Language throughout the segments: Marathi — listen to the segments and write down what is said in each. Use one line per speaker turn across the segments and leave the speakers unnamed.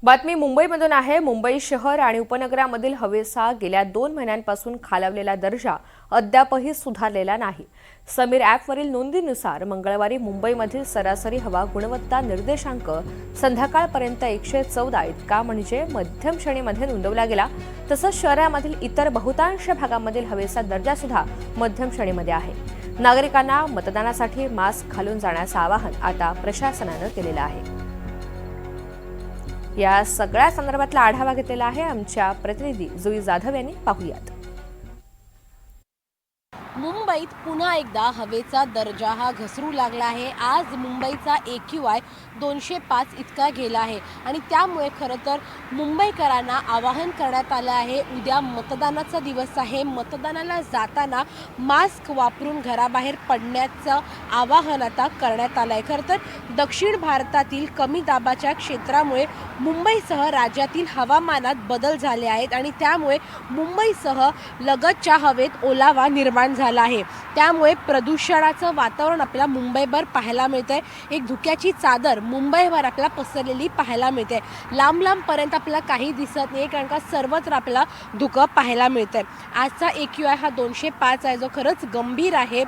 बातमी मुंबईमधून आहे। मुंबई शहर आणि उपनगरामधील हवेचा गेल्या 2 महिन्यांपासून खालावलेला दर्जा अद्यापही सुधारलेला नाही। समीर ॲपवरील नोंदीनुसार मंगळवारी मुंबईमधील सरासरी हवा गुणवत्ता निर्देशांक संध्याकाळपर्यंत 114 इतका म्हणजे मध्यम श्रेणीमध्ये नोंदवला गेला। तसंच शहरामधील इतर बहुतांश भागांमधील हवेचा दर्जा सुद्धा मध्यम श्रेणीमध्ये आहे। नागरिकांना मतदानासाठी मास्क घालून जाण्याचं आवाहन आता प्रशासनानं केलेलं आहे। या सगळ्या संदर्भातला आढावा घेतलेला आहे आमच्या प्रतिनिधी जुई जाधव यांनी। पाहूयात।
मुंबईत पुन्हा एकदा हवेचा दर्जा हा घसरू लागला आहे। आज मुंबईचा AQI 205 इतका गेला आहे आणि त्यामुळे खरं तर मुंबईकरांना आवाहन करण्यात आलं आहे, उद्या मतदानाचा दिवस आहे। मतदानाला जाताना मास्क वापरून घराबाहेर पडण्याचं आवाहन आता करण्यात आलं आहे। खरं तर दक्षिण भारतातील कमी दाबाच्या क्षेत्रामुळे मुंबईसह राज्यातील हवामानात बदल झाले आहेत आणि त्यामुळे मुंबईसह लगतच्या हवेत ओलावा निर्माण झाला आहे। त्यामुळे प्रदूषणाचं वातावरण आपल्याला मुंबईभर पाहायला मिळतंय। एक धुक्याची चादर मुंबईभर आपल्याला पसरलेली पाहायला मिळते। लांब लांबपर्यंत आपल्याला काही दिसत नाही, कारण का सर्वत्र आपल्याला धुकं पाहायला मिळतंय। आजचा AQI हा 205 आहे, जो खरंच गंभीर आहे।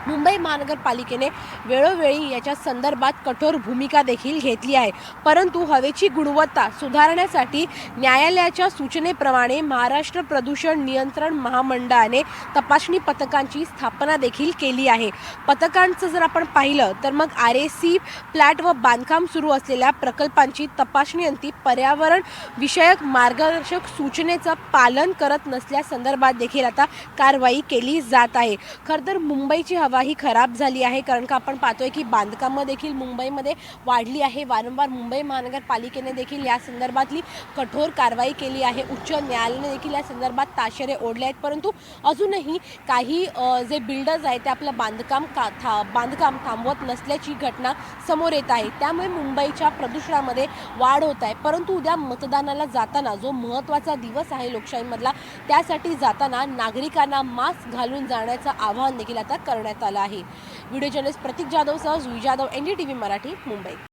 मुंबई महानगरपालिकेने वेळोवेळी याच्या संदर्भात कठोर भूमिका देखील घेतली आहे, परंतु हवेची गुणवत्ता सुधारण्यासाठी न्यायालयाच्या सूचनेप्रमाणे महाराष्ट्र प्रदूषण नियंत्रण महामंडळाने तपासणी पथकांची स्थापना देखील केली आहे। पथकांचं जर आपण पाहिलं तर मग RAC फ्लॅट व बांधकाम सुरू असलेल्या प्रकल्पांची तपासणी अंती पर्यावरण विषयक मार्गदर्शक सूचनेचं पालन करत नसल्यासंदर्भात देखील आता कारवाई केली जात आहे। खरं तर मुंबईची हवा ही खराब झाली आहे, कारण का आपण पाहतोय की बांधकामं देखील मुंबईमध्ये वाढली आहे। वारंवार मुंबई महानगरपालिकेने देखील या संदर्भातली कठोर कारवाई केली आहे। उच्च न्यायालयाने देखील या संदर्भात ताशेरे ओढले आहेत, परंतु अजूनही काही जे बिल्डर्स आहेत ते आपलं बांधकाम थांबवत नसल्याची घटना समोर येत आहे। त्यामुळे मुंबईच्या प्रदूषणामध्ये वाढ होत आहे। परंतु उद्या मतदानाला जाताना जो महत्त्वाचा दिवस आहे लोकशाहीमधला, त्यासाठी जाताना नागरिकांना मास्क घालून जाण्याचं आवाहन देखील आता करण्यात आलं आहे। व्हिडिओ जर्नलिस्ट प्रतीक जाधव सह जुई जाधव, NDTV मराठी, मुंबई।